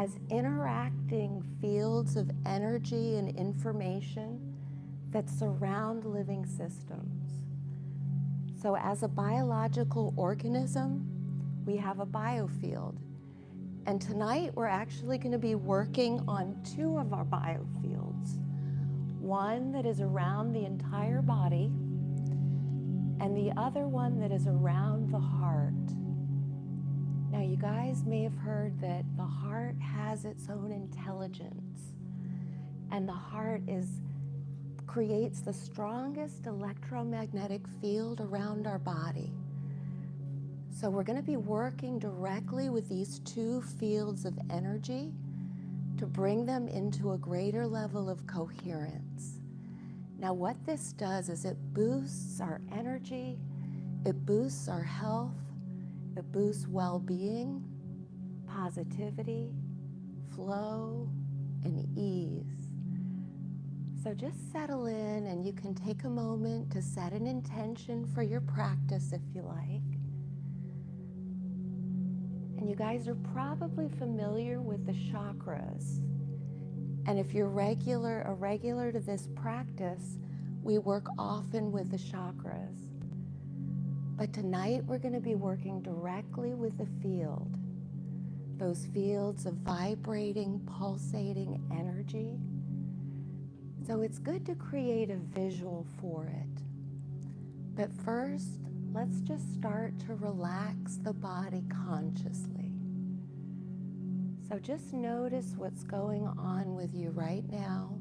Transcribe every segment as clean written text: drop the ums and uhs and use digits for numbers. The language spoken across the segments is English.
as interacting fields of energy and information that surround living systems. So as a biological organism, we have a biofield. And tonight we're actually going to be working on two of our biofields. One that is around the entire body, and the other one that is around the heart. Now you guys may have heard that the heart has its own intelligence, and the heart creates the strongest electromagnetic field around our body. So we're going to be working directly with these two fields of energy to bring them into a greater level of coherence. Now what this does is it boosts our energy, it boosts our health, it boosts well-being, positivity, flow, and ease. So just settle in, and you can take a moment to set an intention for your practice if you like. And you guys are probably familiar with the chakras. And if you're a regular to this practice, we work often with the chakras. But tonight we're going to be working directly with the field. Those fields of vibrating, pulsating energy. So it's good to create a visual for it. But first, let's just start to relax the body consciously. So just notice what's going on with you right now.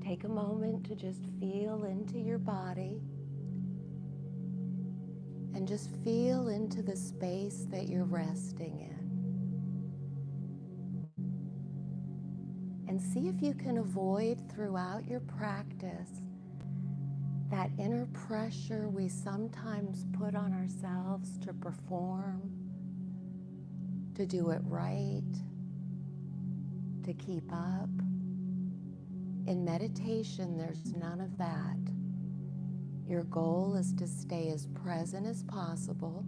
Take a moment to just feel into your body and just feel into the space that you're resting in. And see if you can avoid throughout your practice that inner pressure we sometimes put on ourselves to perform, to do it right, to keep up. In meditation, there's none of that. Your goal is to stay as present as possible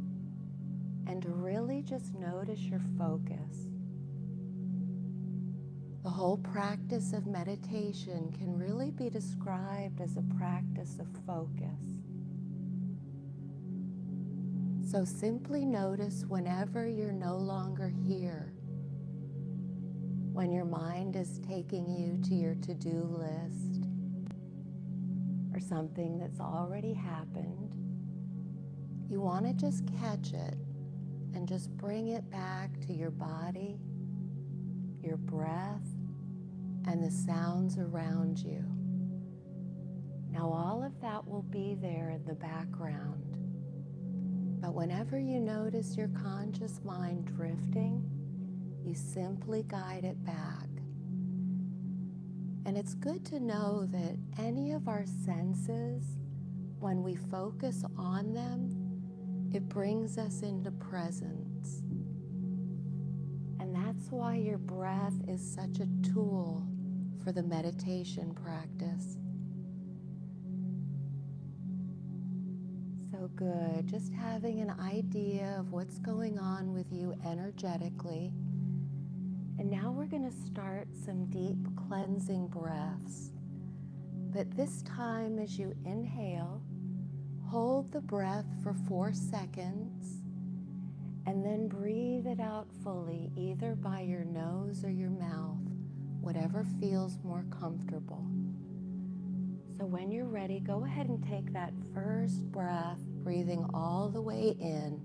and to really just notice your focus. The whole practice of meditation can really be described as a practice of focus. So simply notice whenever you're no longer here, when your mind is taking you to your to-do list or something that's already happened, you want to just catch it and just bring it back to your body, your breath, and the sounds around you. Now all of that will be there in the background. But whenever you notice your conscious mind drifting, you simply guide it back. And it's good to know that any of our senses, when we focus on them, it brings us into presence. And that's why your breath is such a tool for the meditation practice. So good, just having an idea of what's going on with you energetically. And now we're going to start some deep cleansing breaths. But this time as you inhale, hold the breath for 4 seconds and then breathe it out fully, either by your nose or your mouth, whatever feels more comfortable. So when you're ready, go ahead and take that first breath, breathing all the way in.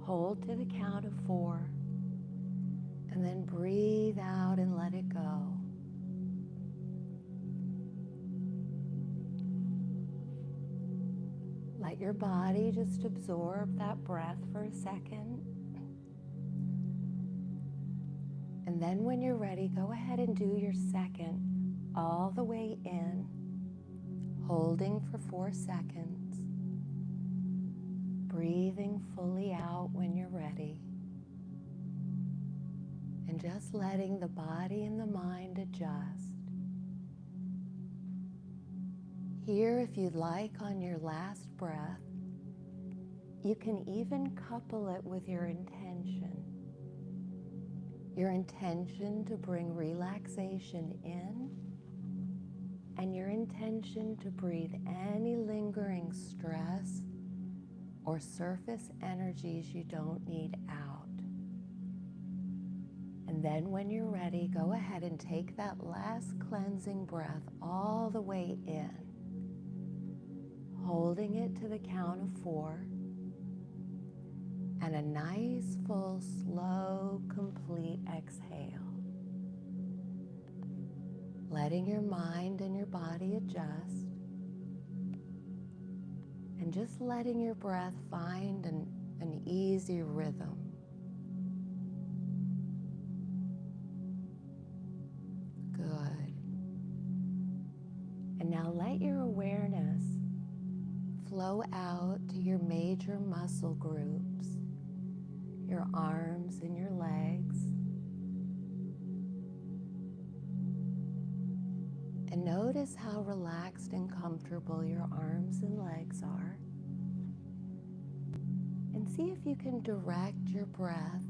Hold to the count of 4, and then breathe out and let it go. Let your body just absorb that breath for a second. And then when you're ready, go ahead and do your second all the way in, holding for 4 seconds, breathing fully out when you're ready, and just letting the body and the mind adjust. Here, if you'd like, on your last breath, You can even couple it with your intention. Your intention to bring relaxation in, and your intention to breathe any lingering stress or surface energies you don't need out. And then when you're ready, go ahead and take that last cleansing breath all the way in, holding it to the count of 4, and a nice, full, slow, complete exhale. Letting your mind and your body adjust, and just letting your breath find an easy rhythm. Good. And now let your awareness flow out to your major muscle groups, your arms and your legs. And notice how relaxed and comfortable your arms and legs are. And see if you can direct your breath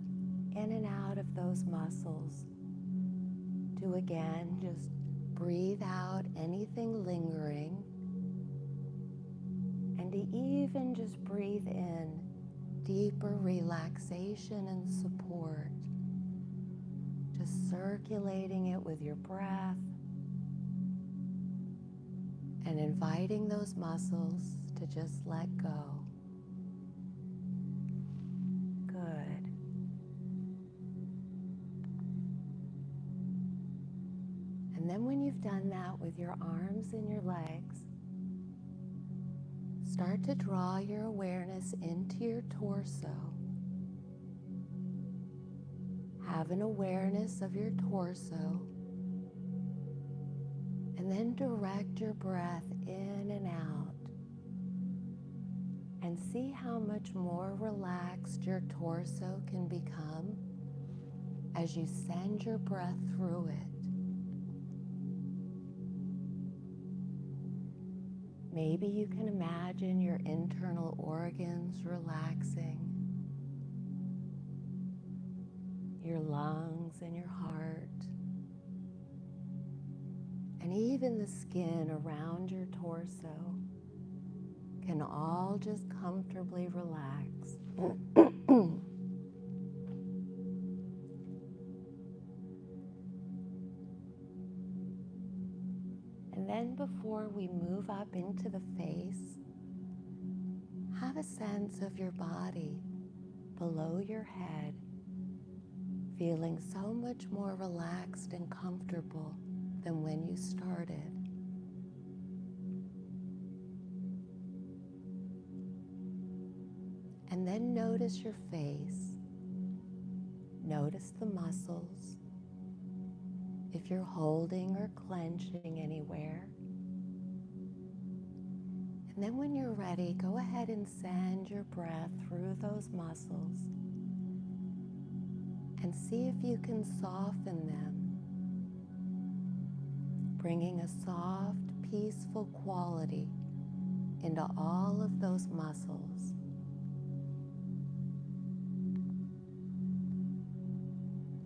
in and out of those muscles. To again, just breathe out anything lingering. And to even just breathe in deeper relaxation and support. Just circulating it with your breath. And inviting those muscles to just let go. Good. And then when you've done that with your arms and your legs, start to draw your awareness into your torso. Have an awareness of your torso. And then direct your breath in and out. And see how much more relaxed your torso can become as you send your breath through it. Maybe you can imagine your internal organs relaxing, your lungs and your heart, and even the skin around your torso can all just comfortably relax. And then before we move up into the face, have a sense of your body below your head, feeling so much more relaxed and comfortable than when you started. And then notice your face. Notice the muscles. If you're holding or clenching anywhere. And then when you're ready, go ahead and send your breath through those muscles and see if you can soften them, bringing a soft, peaceful quality into all of those muscles.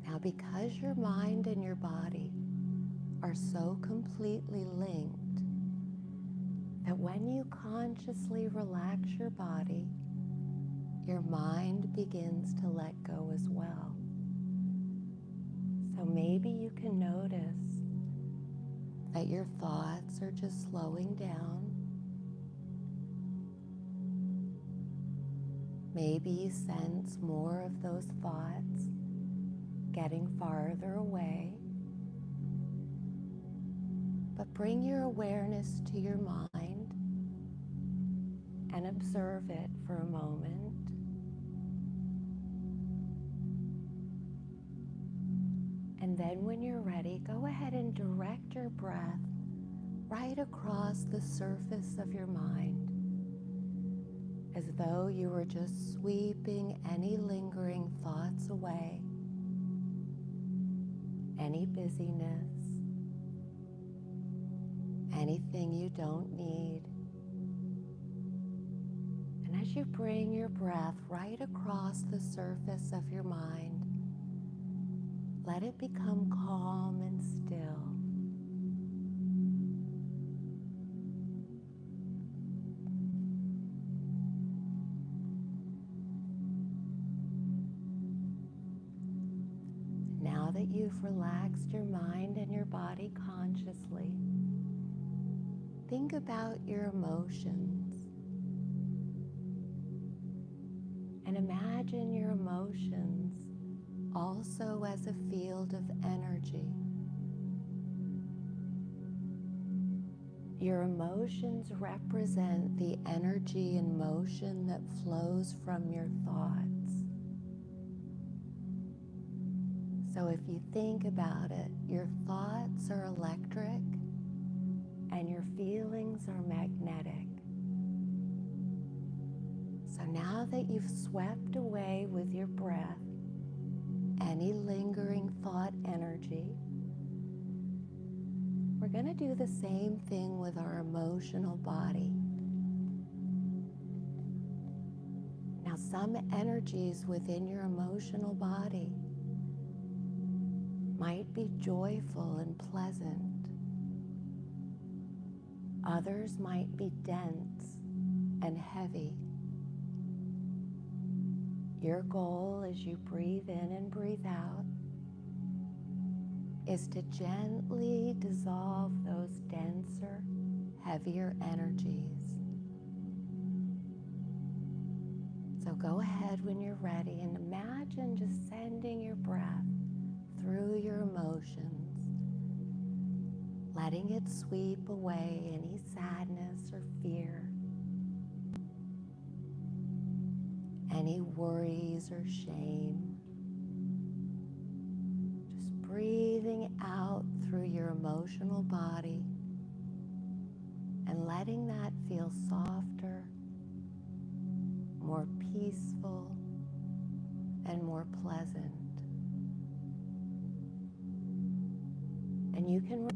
Now, because your mind and your body are so completely linked that when you consciously relax your body, your mind begins to let go as well. So maybe you can notice that your thoughts are just slowing down. Maybe you sense more of those thoughts getting farther away. But bring your awareness to your mind and observe it for a moment. And then when you're ready, go ahead and direct your breath right across the surface of your mind, as though you were just sweeping any lingering thoughts away, any busyness, anything you don't need. And as you bring your breath right across the surface of your mind, let it become calm and still. Now that you've relaxed your mind and your body consciously, think about your emotions and imagine your emotions also as a field of energy. Your emotions represent the energy and motion that flows from your thoughts. So if you think about it, your thoughts are electric and your feelings are magnetic. So now that you've swept away with your breath any lingering thought energy, we're going to do the same thing with our emotional body. Now, some energies within your emotional body might be joyful and pleasant. Others might be dense and heavy. Your goal as you breathe in and breathe out is to gently dissolve those denser, heavier energies. So go ahead when you're ready and imagine just sending your breath through your emotions, letting it sweep away any sadness or fear, any worries or shame. Just breathing out through your emotional body and letting that feel softer, more peaceful, and more pleasant. And you can